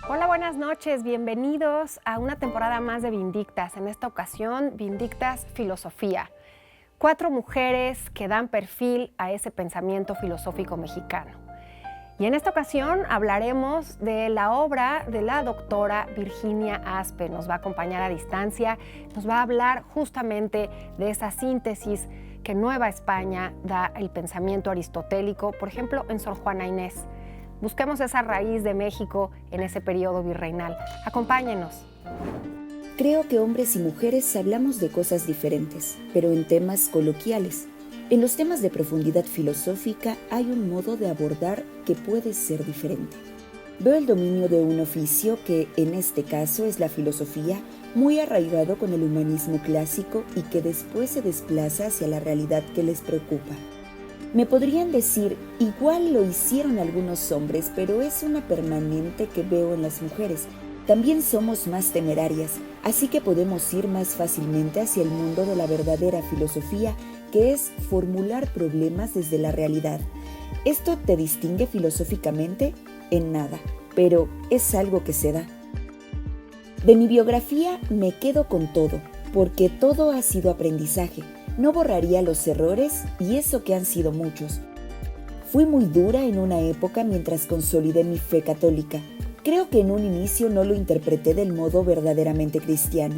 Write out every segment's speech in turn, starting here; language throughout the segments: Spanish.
Hola, buenas noches, bienvenidos a una temporada más de Vindictas. En esta ocasión, Vindictas Filosofía. 4 mujeres que dan perfil a ese pensamiento filosófico mexicano. Y en esta ocasión hablaremos de la obra de la doctora Virginia Aspe. Nos va a acompañar a distancia, nos va a hablar justamente de esa síntesis que en Nueva España da el pensamiento aristotélico, por ejemplo, en Sor Juana Inés. Busquemos esa raíz de México en ese periodo virreinal. Acompáñenos. Creo que hombres y mujeres hablamos de cosas diferentes, pero en temas coloquiales. En los temas de profundidad filosófica hay un modo de abordar que puede ser diferente. Veo el dominio de un oficio que, en este caso, es la filosofía, muy arraigado con el humanismo clásico y que después se desplaza hacia la realidad que les preocupa. Me podrían decir, igual lo hicieron algunos hombres, pero es una permanente que veo en las mujeres. También somos más temerarias, así que podemos ir más fácilmente hacia el mundo de la verdadera filosofía, que es formular problemas desde la realidad. ¿Esto te distingue filosóficamente? En nada, pero es algo que se da. De mi biografía me quedo con todo, porque todo ha sido aprendizaje. No borraría los errores, y eso que han sido muchos. Fui muy dura en una época mientras consolidé mi fe católica. Creo que en un inicio no lo interpreté del modo verdaderamente cristiano.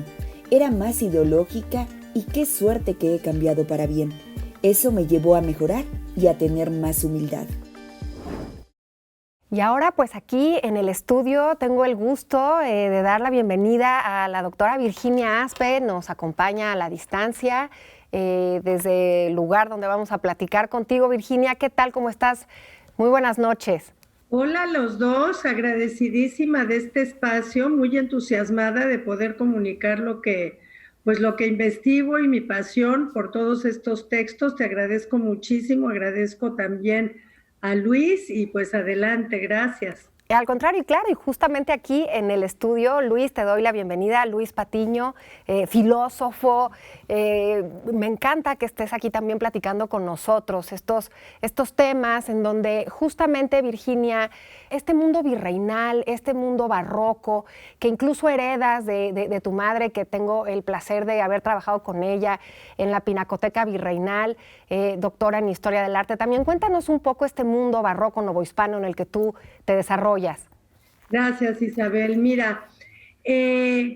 Era más ideológica y qué suerte que he cambiado para bien. Eso me llevó a mejorar y a tener más humildad. Y ahora, pues aquí en el estudio tengo el gusto de dar la bienvenida a la doctora Virginia Aspe. Nos acompaña a la distancia desde el lugar donde vamos a platicar contigo. Virginia, ¿qué tal? ¿Cómo estás? Muy buenas noches. Hola a los dos, agradecidísima de este espacio, muy entusiasmada de poder comunicar lo que investigo y mi pasión por todos estos textos. Te agradezco muchísimo, agradezco también a Luis y pues adelante, gracias. Al contrario, y claro, y justamente aquí en el estudio, Luis, te doy la bienvenida, Luis Patiño, filósofo. Me encanta que estés aquí también platicando con nosotros estos temas en donde justamente, Virginia, este mundo virreinal, este mundo barroco, que incluso heredas de tu madre, que tengo el placer de haber trabajado con ella en la Pinacoteca Virreinal, doctora en Historia del Arte. También cuéntanos un poco este mundo barroco novohispano en el que tú te desarrollas. Gracias, Isabel. Mira,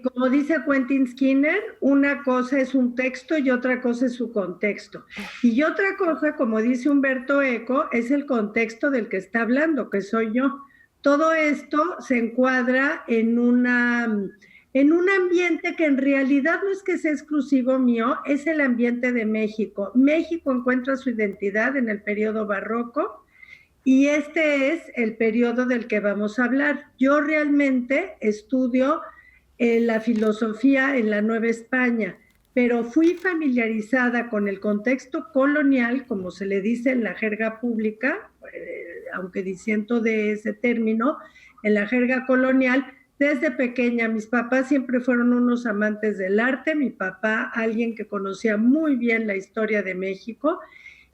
como dice Quentin Skinner, una cosa es un texto y otra cosa es su contexto. Y otra cosa, como dice Humberto Eco, es el contexto del que está hablando, que soy yo. Todo esto se encuadra en un ambiente que en realidad no es que sea exclusivo mío, es el ambiente de México. México encuentra su identidad en el periodo barroco, y este es el periodo del que vamos a hablar. Yo realmente estudio la filosofía en la Nueva España, pero fui familiarizada con el contexto colonial, como se le dice en la jerga pública, aunque disiento de ese término, en la jerga colonial, desde pequeña. Mis papás siempre fueron unos amantes del arte, mi papá alguien que conocía muy bien la historia de México,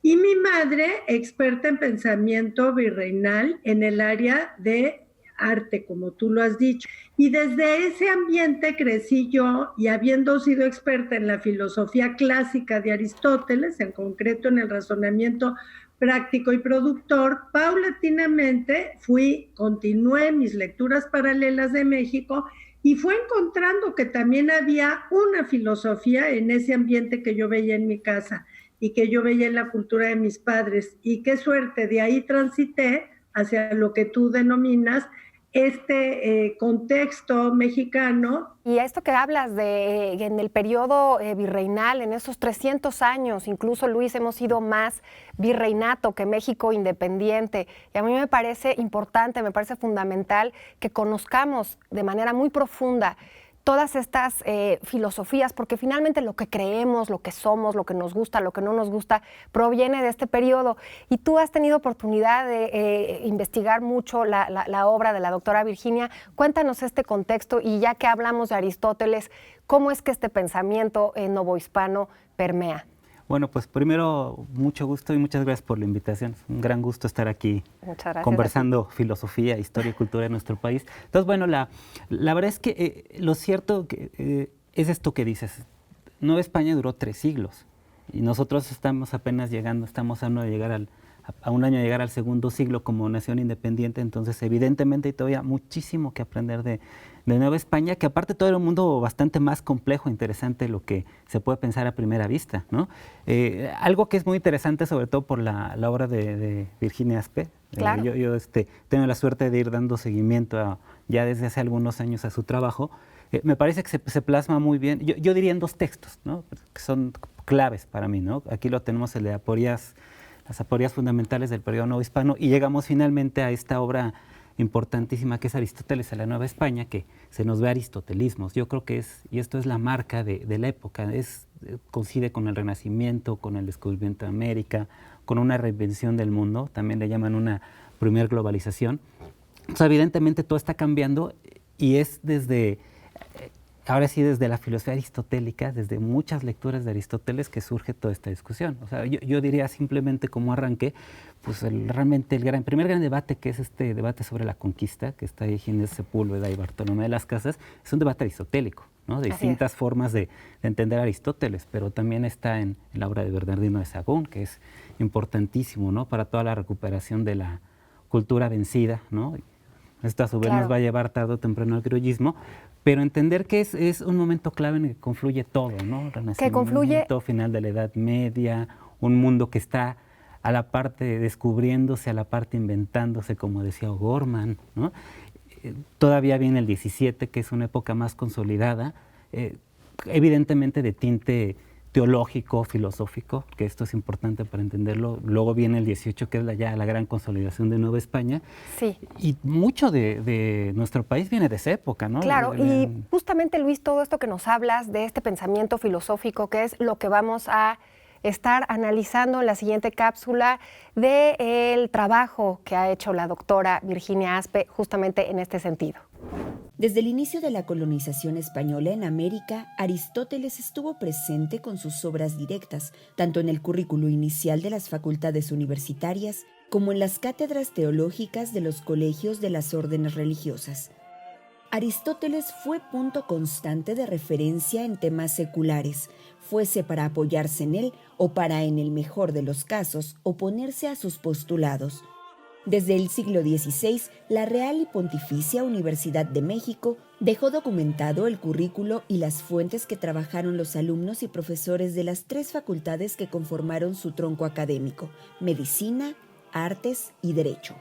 y mi madre, experta en pensamiento virreinal en el área de arte, como tú lo has dicho. Y desde ese ambiente crecí yo, y habiendo sido experta en la filosofía clásica de Aristóteles, en concreto en el razonamiento práctico y productor, paulatinamente continué mis lecturas paralelas de México y fue encontrando que también había una filosofía en ese ambiente que yo veía en mi casa y que yo veía en la cultura de mis padres. Y qué suerte, de ahí transité hacia lo que tú denominas este contexto mexicano. Y esto que hablas de en el periodo virreinal, en esos 300 años, incluso, Luis, hemos sido más virreinato que México independiente. Y a mí me parece importante, me parece fundamental que conozcamos de manera muy profunda todas estas filosofías, porque finalmente lo que creemos, lo que somos, lo que nos gusta, lo que no nos gusta, proviene de este periodo. Y tú has tenido oportunidad de investigar mucho la obra de la doctora Virginia. Cuéntanos este contexto, y ya que hablamos de Aristóteles, ¿cómo es que este pensamiento novohispano permea? Bueno, pues primero, mucho gusto y muchas gracias por la invitación. Es un gran gusto estar aquí conversando filosofía, historia y cultura de nuestro país. Entonces, bueno, la verdad es que lo cierto es esto que dices. Nueva España duró 3 siglos y nosotros estamos apenas llegando, estamos a un año de llegar al segundo siglo como nación independiente, entonces evidentemente hay todavía muchísimo que aprender de Nueva España, que aparte todo era un mundo bastante más complejo, interesante de lo que se puede pensar a primera vista, ¿no? Algo que es muy interesante, sobre todo por la obra de Virginia Aspe. Claro. Yo tengo la suerte de ir dando seguimiento ya desde hace algunos años a su trabajo. Me parece que se plasma muy bien, yo diría en 2 textos, ¿no? Que son claves para mí, ¿no? Aquí lo tenemos, el de las aporías fundamentales del periodo nuevo hispano, y llegamos finalmente a esta obra importantísima que es Aristóteles a la Nueva España, que se nos ve aristotelismos. Yo creo que y esto es la marca de la época, coincide con el Renacimiento, con el descubrimiento de América, con una reinvención del mundo, también le llaman una primer globalización. O sea, evidentemente todo está cambiando y es ahora sí desde la filosofía aristotélica, desde muchas lecturas de Aristóteles que surge toda esta discusión. O sea, yo diría simplemente como arranque, pues realmente el primer gran debate, que es este debate sobre la conquista, que está ahí Ginés Sepúlveda y Bartolomé de las Casas, es un debate aristotélico, ¿no? De distintas formas de entender a Aristóteles, pero también está en la obra de Bernardino de Sahagún, que es importantísimo, ¿no? Para toda la recuperación de la cultura vencida, ¿no? Esto a su vez nos va a llevar tarde o temprano al criollismo, pero entender que es un momento clave en el que confluye todo, ¿no? Renacimiento, final de la Edad Media, un mundo que está a la parte descubriéndose, a la parte inventándose, como decía O'Gorman, ¿no? Todavía viene el 17, que es una época más consolidada, evidentemente de tinte teológico, filosófico, que esto es importante para entenderlo. Luego viene el 18, que es ya la gran consolidación de Nueva España. Sí. Y mucho de nuestro país viene de esa época, ¿no? Claro, y justamente, Luis, todo esto que nos hablas de este pensamiento filosófico, que es lo que vamos a estar analizando en la siguiente cápsula del trabajo que ha hecho la doctora Virginia Aspe justamente en este sentido. Desde el inicio de la colonización española en América, Aristóteles estuvo presente con sus obras directas, tanto en el currículo inicial de las facultades universitarias como en las cátedras teológicas de los colegios de las órdenes religiosas. Aristóteles fue punto constante de referencia en temas seculares, fuese para apoyarse en él o para, en el mejor de los casos, oponerse a sus postulados. Desde el siglo XVI, la Real y Pontificia Universidad de México dejó documentado el currículo y las fuentes que trabajaron los alumnos y profesores de las 3 facultades que conformaron su tronco académico: Medicina, Artes y Derecho.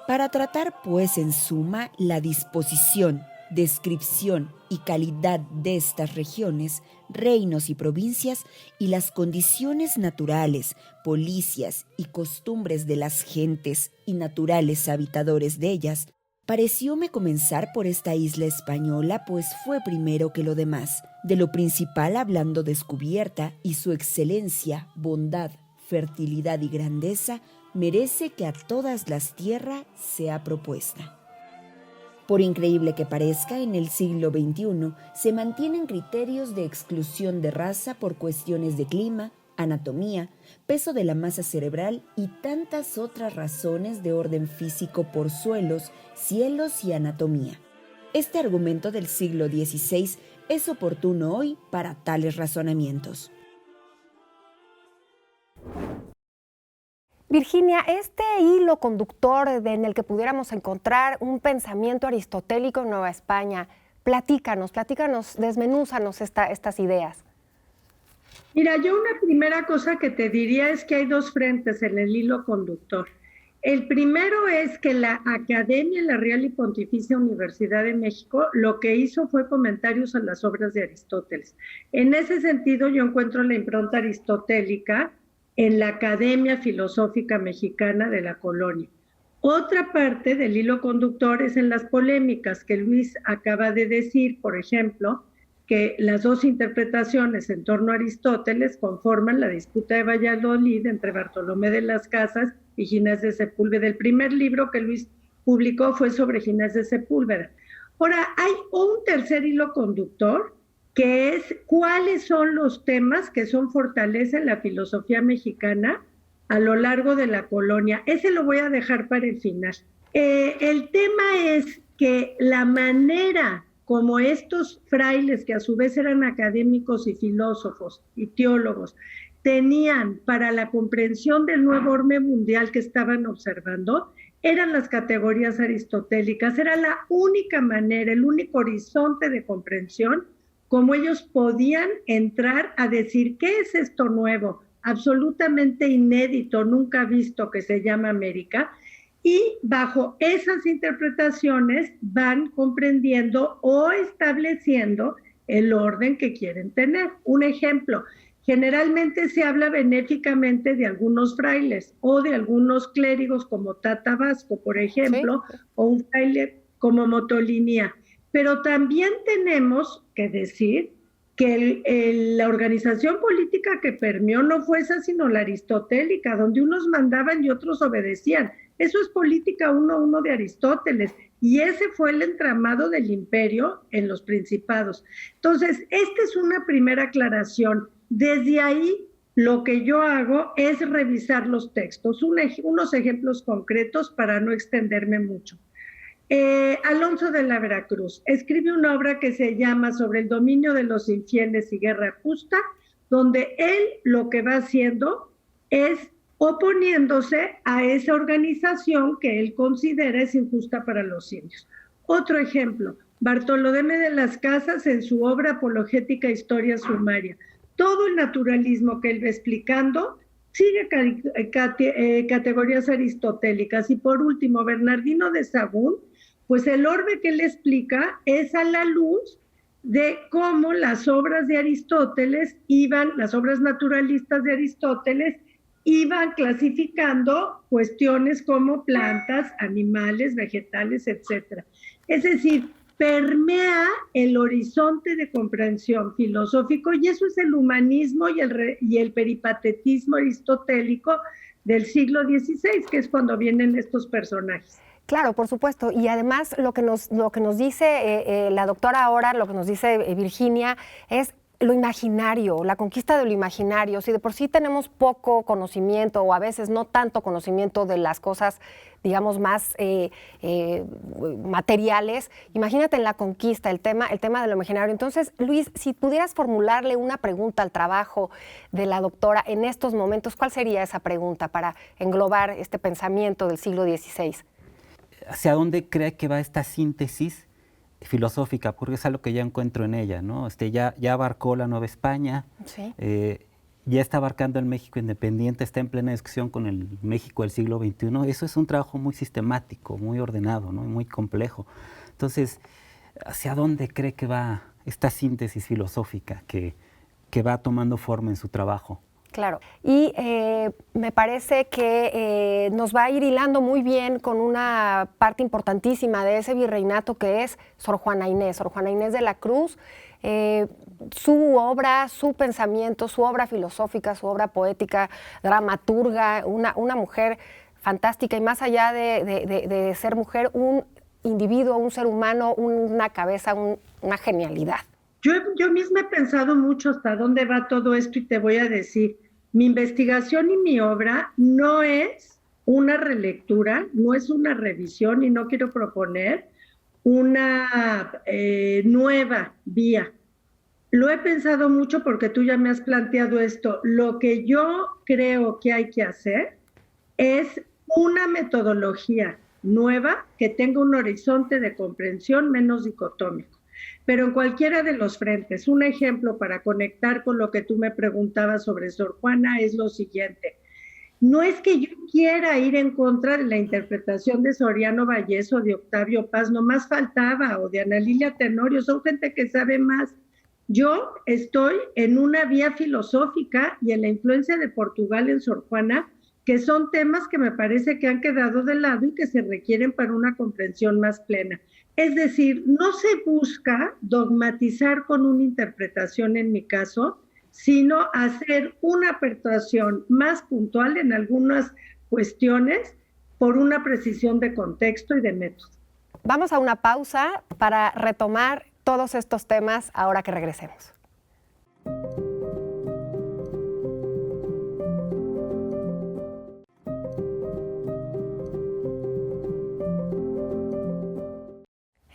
Para tratar, pues, en suma, la disposición, descripción y calidad de estas regiones, reinos y provincias y las condiciones naturales, policias y costumbres de las gentes y naturales habitadores de ellas, parecióme comenzar por esta isla española, pues fue primero que lo demás, de lo principal hablando descubierta, y su excelencia, bondad, fertilidad y grandeza merece que a todas las tierras sea propuesta. Por increíble que parezca, en el siglo XXI se mantienen criterios de exclusión de raza por cuestiones de clima, anatomía, peso de la masa cerebral y tantas otras razones de orden físico por suelos, cielos y anatomía. Este argumento del siglo XVI es oportuno hoy para tales razonamientos. Virginia, este hilo conductor en el que pudiéramos encontrar un pensamiento aristotélico en Nueva España, platícanos, desmenúzanos estas ideas. Mira, yo una primera cosa que te diría es que hay 2 frentes en el hilo conductor. El primero es que la Academia, la Real y Pontificia Universidad de México, lo que hizo fue comentarios a las obras de Aristóteles. En ese sentido, yo encuentro la impronta aristotélica en la Academia Filosófica Mexicana de la Colonia. Otra parte del hilo conductor es en las polémicas que Luis acaba de decir, por ejemplo, que las 2 interpretaciones en torno a Aristóteles conforman la disputa de Valladolid entre Bartolomé de las Casas y Ginés de Sepúlveda. El primer libro que Luis publicó fue sobre Ginés de Sepúlveda. Ahora, hay un tercer hilo conductor que es cuáles son los temas que son fortaleza en la filosofía mexicana a lo largo de la colonia. Ese lo voy a dejar para el final. El tema es que la manera como estos frailes, que a su vez eran académicos y filósofos y teólogos, tenían para la comprensión del nuevo orden mundial que estaban observando, eran las categorías aristotélicas, era la única manera, el único horizonte de comprensión, como ellos podían entrar a decir, ¿qué es esto nuevo? Absolutamente inédito, nunca visto, que se llama América, y bajo esas interpretaciones van comprendiendo o estableciendo el orden que quieren tener. Un ejemplo, generalmente se habla benéficamente de algunos frailes o de algunos clérigos como Tata Vasco, por ejemplo, sí, o un fraile como Motolinía. Pero también tenemos que decir que la organización política que permeó no fue esa, sino la aristotélica, donde unos mandaban y otros obedecían. Eso es política 1:1 de Aristóteles, y ese fue el entramado del imperio en los principados. Entonces, esta es una primera aclaración. Desde ahí, lo que yo hago es revisar los textos, unos ejemplos concretos para no extenderme mucho. Alonso de la Veracruz escribe una obra que se llama Sobre el dominio de los infieles y guerra justa, donde él lo que va haciendo es oponiéndose a esa organización que él considera es injusta para los indios. Otro ejemplo, Bartolomé de las Casas en su obra Apologética Historia Sumaria. Todo el naturalismo que él va explicando sigue categorías aristotélicas. Y por último, Bernardino de Sahagún, pues el orbe que él explica es a la luz de cómo las obras de Aristóteles las obras naturalistas de Aristóteles iban clasificando cuestiones como plantas, animales, vegetales, etc. Es decir, permea el horizonte de comprensión filosófico, y eso es el humanismo y el peripatetismo aristotélico del siglo XVI, que es cuando vienen estos personajes. Claro, por supuesto. Y además lo que nos dice la doctora ahora, lo que nos dice Virginia, es lo imaginario, la conquista de lo imaginario. Si de por sí tenemos poco conocimiento o a veces no tanto conocimiento de las cosas, digamos, más materiales, imagínate en la conquista, el tema de lo imaginario. Entonces, Luis, si pudieras formularle una pregunta al trabajo de la doctora en estos momentos, ¿cuál sería esa pregunta para englobar este pensamiento del siglo XVI? ¿Hacia dónde cree que va esta síntesis filosófica? Porque es algo que ya encuentro en ella, ¿no? Ya abarcó la Nueva España, sí. Ya está abarcando el México independiente, está en plena discusión con el México del siglo XXI. Eso es un trabajo muy sistemático, muy ordenado, ¿no? Muy complejo. Entonces, ¿hacia dónde cree que va esta síntesis filosófica que va tomando forma en su trabajo? Claro, y me parece que nos va a ir hilando muy bien con una parte importantísima de ese virreinato que es Sor Juana Inés de la Cruz, su obra, su pensamiento, su obra filosófica, su obra poética, dramaturga, una mujer fantástica, y más allá de ser mujer, un individuo, un ser humano, una cabeza, una genialidad. Yo misma he pensado mucho hasta dónde va todo esto, y te voy a decir, mi investigación y mi obra no es una relectura, no es una revisión, y no quiero proponer una nueva vía. Lo he pensado mucho porque tú ya me has planteado esto. Lo que yo creo que hay que hacer es una metodología nueva que tenga un horizonte de comprensión menos dicotómico. Pero en cualquiera de los frentes. Un ejemplo para conectar con lo que tú me preguntabas sobre Sor Juana es lo siguiente. No es que yo quiera ir en contra de la interpretación de Soriano Vallés o de Octavio Paz, no más faltaba, o de Ana Lilia Tenorio, son gente que sabe más. Yo estoy en una vía filosófica y en la influencia de Portugal en Sor Juana, que son temas que me parece que han quedado de lado y que se requieren para una comprensión más plena. Es decir, no se busca dogmatizar con una interpretación en mi caso, sino hacer una apertación más puntual en algunas cuestiones por una precisión de contexto y de método. Vamos a una pausa para retomar todos estos temas ahora que regresemos.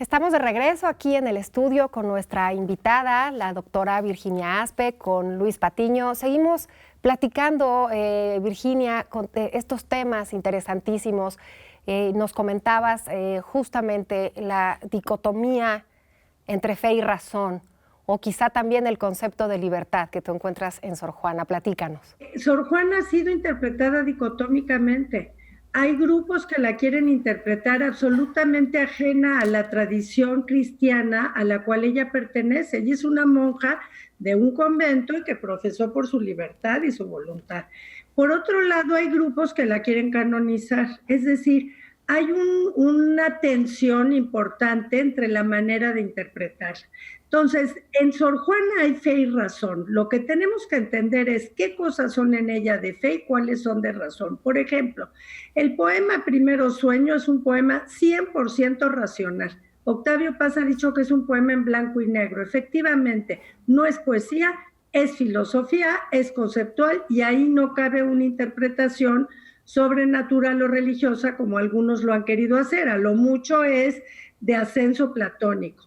Estamos de regreso aquí en el estudio con nuestra invitada, la doctora Virginia Aspe, con Luis Patiño. Seguimos platicando, Virginia, con estos temas interesantísimos. Nos comentabas justamente la dicotomía entre fe y razón, o quizá también el concepto de libertad que tú encuentras en Sor Juana. Platícanos. Sor Juana ha sido interpretada dicotómicamente. Hay grupos que la quieren interpretar absolutamente ajena a la tradición cristiana a la cual ella pertenece. Ella es una monja de un convento y que profesó por su libertad y su voluntad. Por otro lado, hay grupos que la quieren canonizar, es decir, hay una tensión importante entre la manera de interpretar. Entonces, en Sor Juana hay fe y razón. Lo que tenemos que entender es qué cosas son en ella de fe y cuáles son de razón. Por ejemplo, el poema Primero Sueño es un poema 100% racional. Octavio Paz ha dicho que es un poema en blanco y negro. Efectivamente, no es poesía, es filosofía, es conceptual y ahí no cabe una interpretación sobrenatural o religiosa como algunos lo han querido hacer. A lo mucho es de ascenso platónico.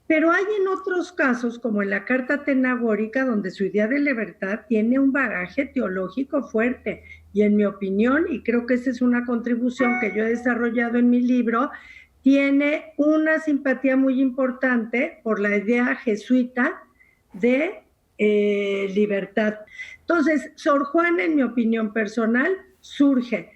Pero hay en otros casos, como en la Carta Atenagórica, donde su idea de libertad tiene un bagaje teológico fuerte. Y en mi opinión, y creo que esa es una contribución que yo he desarrollado en mi libro, tiene una simpatía muy importante por la idea jesuita de libertad. Entonces, Sor Juana, en mi opinión personal, surge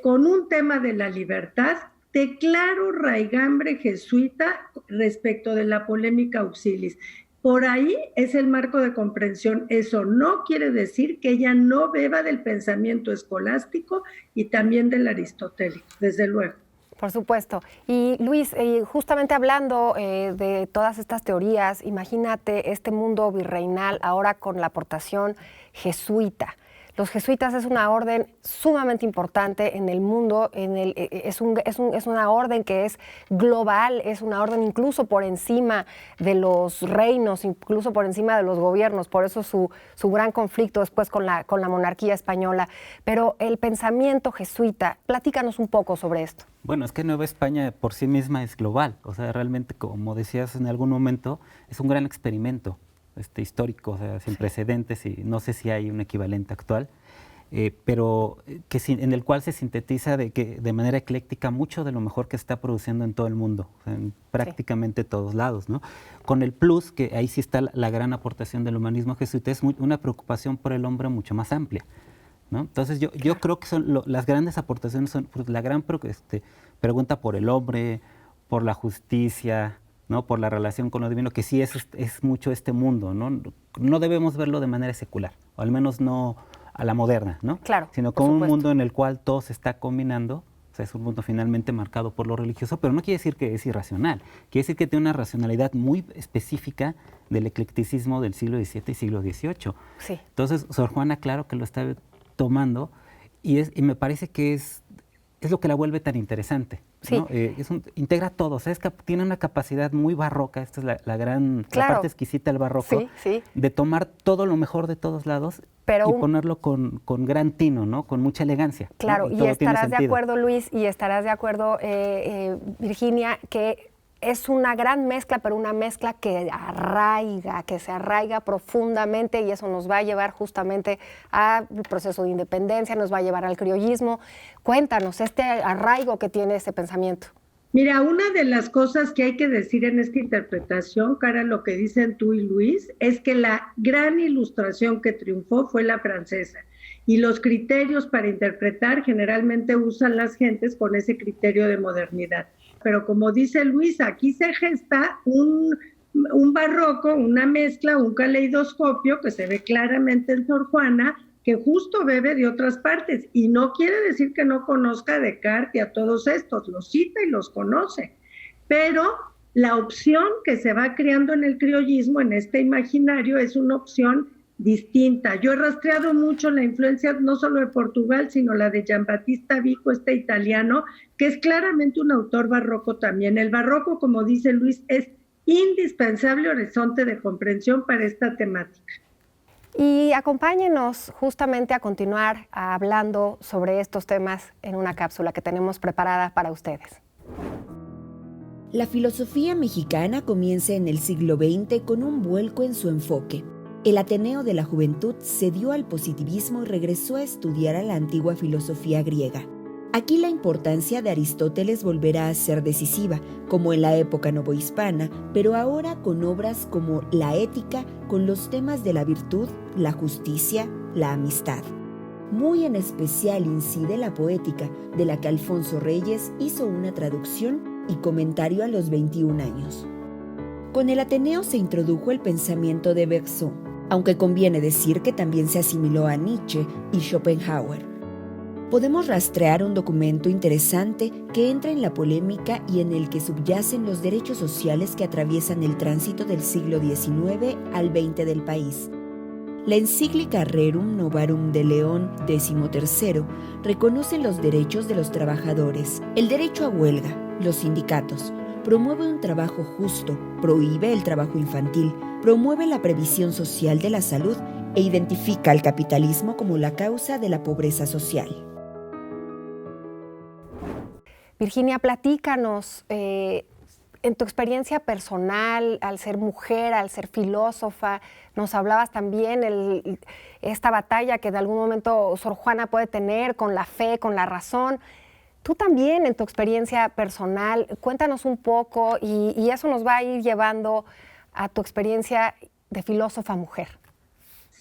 con un tema de la libertad de claro raigambre jesuita respecto de la polémica auxilis. Por ahí es el marco de comprensión. Eso no quiere decir que ella no beba del pensamiento escolástico y también del aristotélico, desde luego. Por supuesto. Y Luis, justamente hablando de todas estas teorías, imagínate este mundo virreinal ahora con la aportación jesuita. Los jesuitas es una orden sumamente importante en el mundo, es una orden que es global, es una orden incluso por encima de los reinos, incluso por encima de los gobiernos, por eso su gran conflicto después con la monarquía española. Pero el pensamiento jesuita, platícanos un poco sobre esto. Bueno, es que Nueva España por sí misma es global, o sea, realmente, como decías en algún momento, es un gran experimento histórico, o sea, sin precedentes, y no sé si hay un equivalente actual, pero en el cual se sintetiza de manera ecléctica mucho de lo mejor que está produciendo en todo el mundo, o sea, en prácticamente todos lados, ¿no? Con el plus, que ahí sí está la gran aportación del humanismo jesuita, es una preocupación por el hombre mucho más amplia, ¿no? Entonces yo creo que las grandes aportaciones son pues, la gran pregunta por el hombre, por la justicia, ¿no? Por la relación con lo divino, que sí es mucho este mundo, ¿no? No debemos verlo de manera secular, o al menos no a la moderna, ¿no? Claro, sino como un mundo en el cual todo se está combinando. O sea, es un mundo finalmente marcado por lo religioso, pero no quiere decir que es irracional. Quiere decir que tiene una racionalidad muy específica del eclecticismo del siglo XVII y siglo XVIII. Sí. Entonces, Sor Juana, claro que lo está tomando, y me parece que es lo que la vuelve tan interesante, ¿no? Sí. Integra todo, o sea, tiene una capacidad muy barroca, esta es la parte exquisita del barroco, sí. de tomar todo lo mejor de todos lados y ponerlo con gran tino, ¿no? Con mucha elegancia. Claro, ¿no? y estarás de acuerdo, Luis, y estarás de acuerdo, Virginia, que es una gran mezcla, pero una mezcla que se arraiga profundamente, y eso nos va a llevar justamente al proceso de independencia, nos va a llevar al criollismo. Cuéntanos este arraigo que tiene este pensamiento. Mira, una de las cosas que hay que decir en esta interpretación, cara a lo que dicen tú y Luis, es que la gran ilustración que triunfó fue la francesa. Y los criterios para interpretar generalmente usan las gentes con ese criterio de modernidad. Pero como dice Luis, aquí se gesta un barroco, una mezcla, un caleidoscopio que se ve claramente en Sor Juana, que justo bebe de otras partes. Y no quiere decir que no conozca a Descartes y a todos estos, los cita y los conoce. Pero la opción que se va creando en el criollismo, en este imaginario, es una opción distinta. Yo he rastreado mucho la influencia no solo de Portugal, sino la de Giambattista Vico, este italiano, que es claramente un autor barroco también. El barroco, como dice Luis, es indispensable horizonte de comprensión para esta temática. Y acompáñenos justamente a continuar hablando sobre estos temas en una cápsula que tenemos preparada para ustedes. La filosofía mexicana comienza en el siglo XX con un vuelco en su enfoque. El Ateneo de la Juventud cedió al positivismo y regresó a estudiar a la antigua filosofía griega. Aquí la importancia de Aristóteles volverá a ser decisiva, como en la época novohispana, pero ahora con obras como La Ética, con los temas de la virtud, la justicia, la amistad. Muy en especial incide la Poética, de la que Alfonso Reyes hizo una traducción y comentario a los 21 años. Con el Ateneo se introdujo el pensamiento de Bergson, aunque conviene decir que también se asimiló a Nietzsche y Schopenhauer. Podemos rastrear un documento interesante que entra en la polémica y en el que subyacen los derechos sociales que atraviesan el tránsito del siglo XIX al XX del país. La encíclica Rerum Novarum de León XIII reconoce los derechos de los trabajadores, el derecho a huelga, los sindicatos, promueve un trabajo justo, prohíbe el trabajo infantil, promueve la previsión social de la salud e identifica al capitalismo como la causa de la pobreza social. Virginia, platícanos, en tu experiencia personal, al ser mujer, al ser filósofa, nos hablabas también esta batalla que de algún momento Sor Juana puede tener con la fe, con la razón. Tú también, en tu experiencia personal, cuéntanos un poco y eso nos va a ir llevando a tu experiencia de filósofa mujer.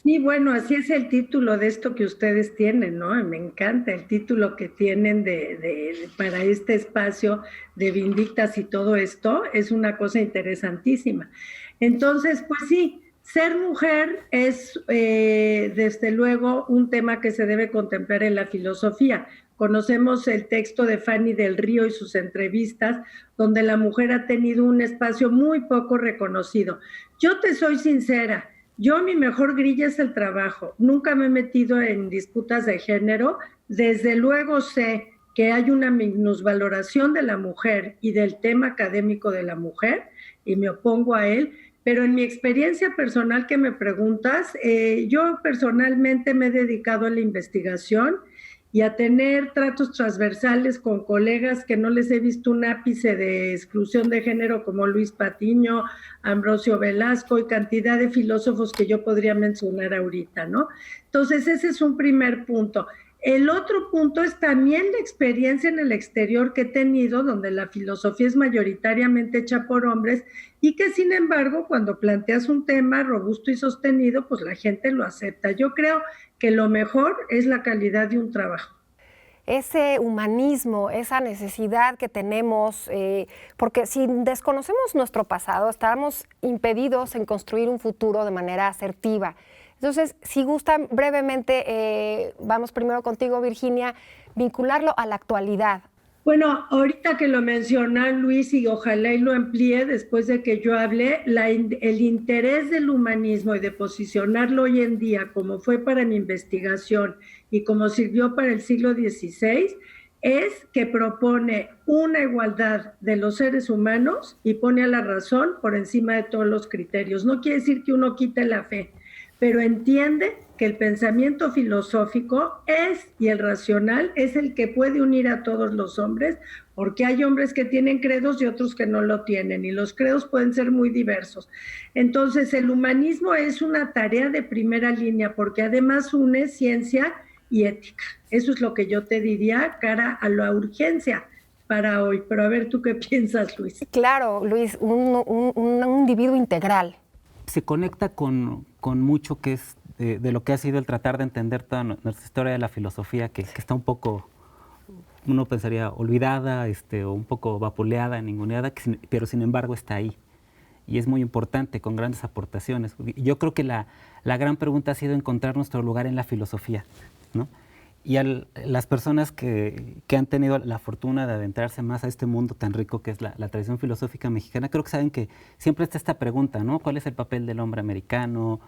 Sí, bueno, así es el título de esto que ustedes tienen, ¿no? Me encanta el título que tienen para este espacio de Vindictas y todo esto, es una cosa interesantísima. Entonces, pues sí, ser mujer es desde luego un tema que se debe contemplar en la filosofía. Conocemos el texto de Fanny del Río y sus entrevistas, donde la mujer ha tenido un espacio muy poco reconocido. Yo te soy sincera, mi mejor grilla es el trabajo. Nunca me he metido en disputas de género. Desde luego sé que hay una minusvaloración de la mujer y del tema académico de la mujer, y me opongo a él, pero en mi experiencia personal que me preguntas, yo personalmente me he dedicado a la investigación y a tener tratos transversales con colegas que no les he visto un ápice de exclusión de género como Luis Patiño, Ambrosio Velasco y cantidad de filósofos que yo podría mencionar ahorita, ¿no? Entonces ese es un primer punto. El otro punto es también la experiencia en el exterior que he tenido, donde la filosofía es mayoritariamente hecha por hombres y que sin embargo cuando planteas un tema robusto y sostenido, pues la gente lo acepta. Yo creo que lo mejor es la calidad de un trabajo. Ese humanismo, esa necesidad que tenemos, porque si desconocemos nuestro pasado, estamos impedidos en construir un futuro de manera asertiva. Entonces, si gustan brevemente, vamos primero contigo, Virginia, vincularlo a la actualidad. Bueno, ahorita que lo menciona Luis y ojalá y lo amplíe después de que yo hable, el interés del humanismo y de posicionarlo hoy en día como fue para mi investigación y como sirvió para el siglo XVI, es que propone una igualdad de los seres humanos y pone a la razón por encima de todos los criterios. No quiere decir que uno quite la fe, pero entiende que el pensamiento filosófico y el racional es el que puede unir a todos los hombres, porque hay hombres que tienen credos y otros que no lo tienen, y los credos pueden ser muy diversos. Entonces, el humanismo es una tarea de primera línea, porque además une ciencia y ética. Eso es lo que yo te diría cara a la urgencia para hoy. Pero a ver, ¿tú qué piensas, Luis? Claro, Luis, un individuo integral. Se conecta con mucho que es de lo que ha sido el tratar de entender toda nuestra historia de la filosofía, que está un poco, uno pensaría, olvidada o un poco vapuleada, ninguneada, pero sin embargo está ahí. Y es muy importante, con grandes aportaciones. Yo creo que la gran pregunta ha sido encontrar nuestro lugar en la filosofía, ¿no? Y las personas que han tenido la fortuna de adentrarse más a este mundo tan rico que es la tradición filosófica mexicana, creo que saben que siempre está esta pregunta, ¿no? ¿Cuál es el papel del hombre americano?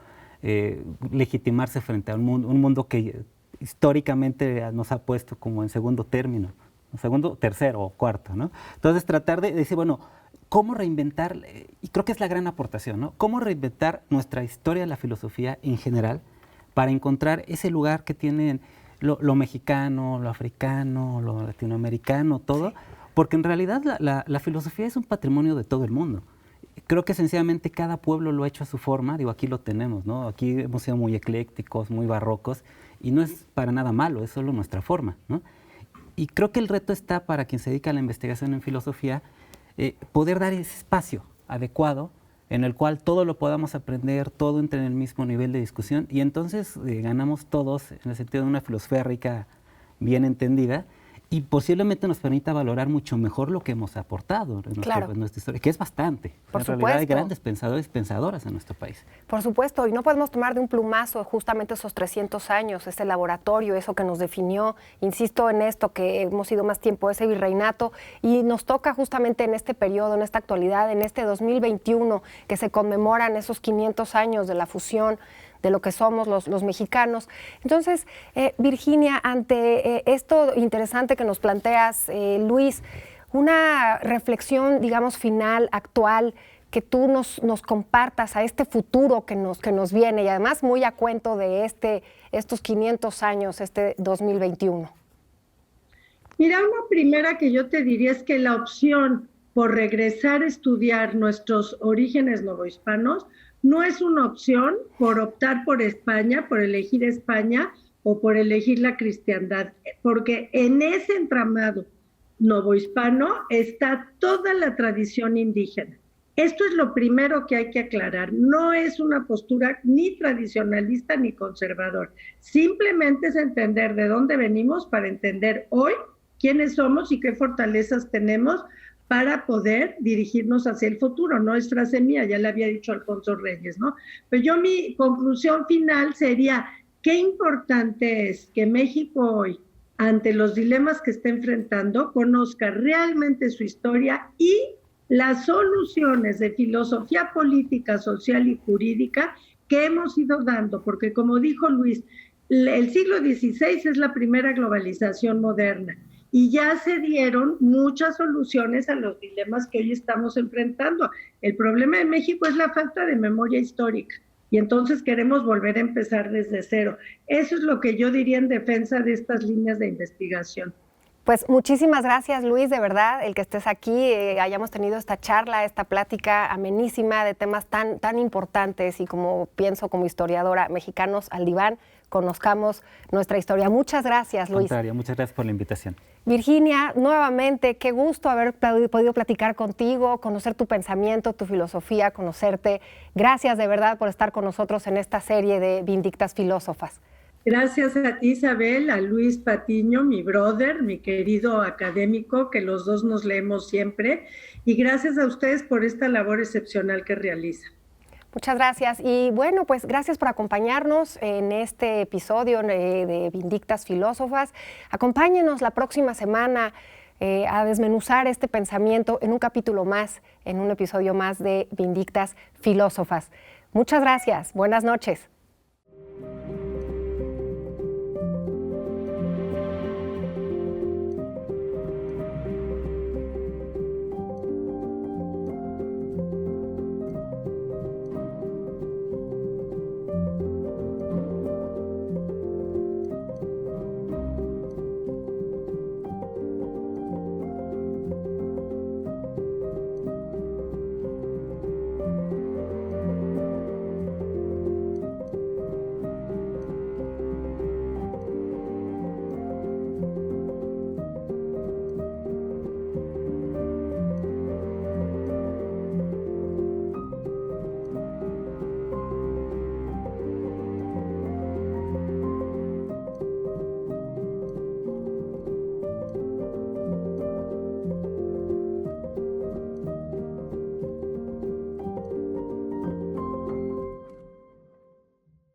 Legitimarse frente a un mundo que históricamente nos ha puesto como en segundo término, segundo, tercero o cuarto, ¿no? Entonces tratar de decir, bueno, cómo reinventar, y creo que es la gran aportación, ¿no? Cómo reinventar nuestra historia de la filosofía en general para encontrar ese lugar que tienen lo mexicano, lo africano, lo latinoamericano, todo, porque en realidad la filosofía es un patrimonio de todo el mundo. Creo que sencillamente cada pueblo lo ha hecho a su forma, digo, aquí lo tenemos, ¿no? Aquí hemos sido muy eclécticos, muy barrocos, y no es para nada malo, es solo nuestra forma, ¿no? Y creo que el reto está para quien se dedica a la investigación en filosofía, poder dar ese espacio adecuado en el cual todo lo podamos aprender, todo entre en el mismo nivel de discusión, y entonces ganamos todos en el sentido de una filosofía rica, bien entendida, y posiblemente nos permita valorar mucho mejor lo que hemos aportado en nuestra historia, que es bastante. En realidad hay grandes pensadores y pensadoras en nuestro país. Por supuesto, y no podemos tomar de un plumazo justamente esos 300 años, este laboratorio, eso que nos definió. Insisto en esto, que hemos sido más tiempo ese virreinato, y nos toca justamente en este periodo, en esta actualidad, en este 2021, que se conmemoran esos 500 años de la fusión de lo que somos los mexicanos. Entonces, Virginia, ante esto interesante que nos planteas, Luis, una reflexión, digamos, final, actual, que tú nos compartas a este futuro que nos viene, y además muy a cuento de estos 500 años, este 2021. Mira, una primera que yo te diría es que la opción por regresar a estudiar nuestros orígenes novohispanos no es una opción por optar por España, por elegir España o por elegir la cristiandad, porque en ese entramado novohispano está toda la tradición indígena. Esto es lo primero que hay que aclarar. No es una postura ni tradicionalista ni conservadora. Simplemente es entender de dónde venimos para entender hoy quiénes somos y qué fortalezas tenemos para poder dirigirnos hacia el futuro. No es frase mía, ya le había dicho Alfonso Reyes, ¿no? Pero mi conclusión final sería, qué importante es que México hoy, ante los dilemas que está enfrentando, conozca realmente su historia y las soluciones de filosofía política, social y jurídica que hemos ido dando, porque como dijo Luis, el siglo XVI es la primera globalización moderna, y ya se dieron muchas soluciones a los dilemas que hoy estamos enfrentando. El problema de México es la falta de memoria histórica, y entonces queremos volver a empezar desde cero. Eso es lo que yo diría en defensa de estas líneas de investigación. Pues muchísimas gracias, Luis, de verdad, el que estés aquí, hayamos tenido esta charla, esta plática amenísima de temas tan importantes, y como pienso como historiadora, mexicanos al diván, conozcamos nuestra historia. Muchas gracias, Luis. Contrario, muchas gracias por la invitación. Virginia, nuevamente, qué gusto haber podido platicar contigo, conocer tu pensamiento, tu filosofía, conocerte. Gracias de verdad por estar con nosotros en esta serie de Vindictas Filósofas. Gracias a ti, Isabel, a Luis Patiño, mi brother, mi querido académico, que los dos nos leemos siempre, y gracias a ustedes por esta labor excepcional que realizan. Muchas gracias. Y bueno, pues gracias por acompañarnos en este episodio de Vindictas Filósofas. Acompáñenos la próxima semana a desmenuzar este pensamiento en un capítulo más, en un episodio más de Vindictas Filósofas. Muchas gracias. Buenas noches.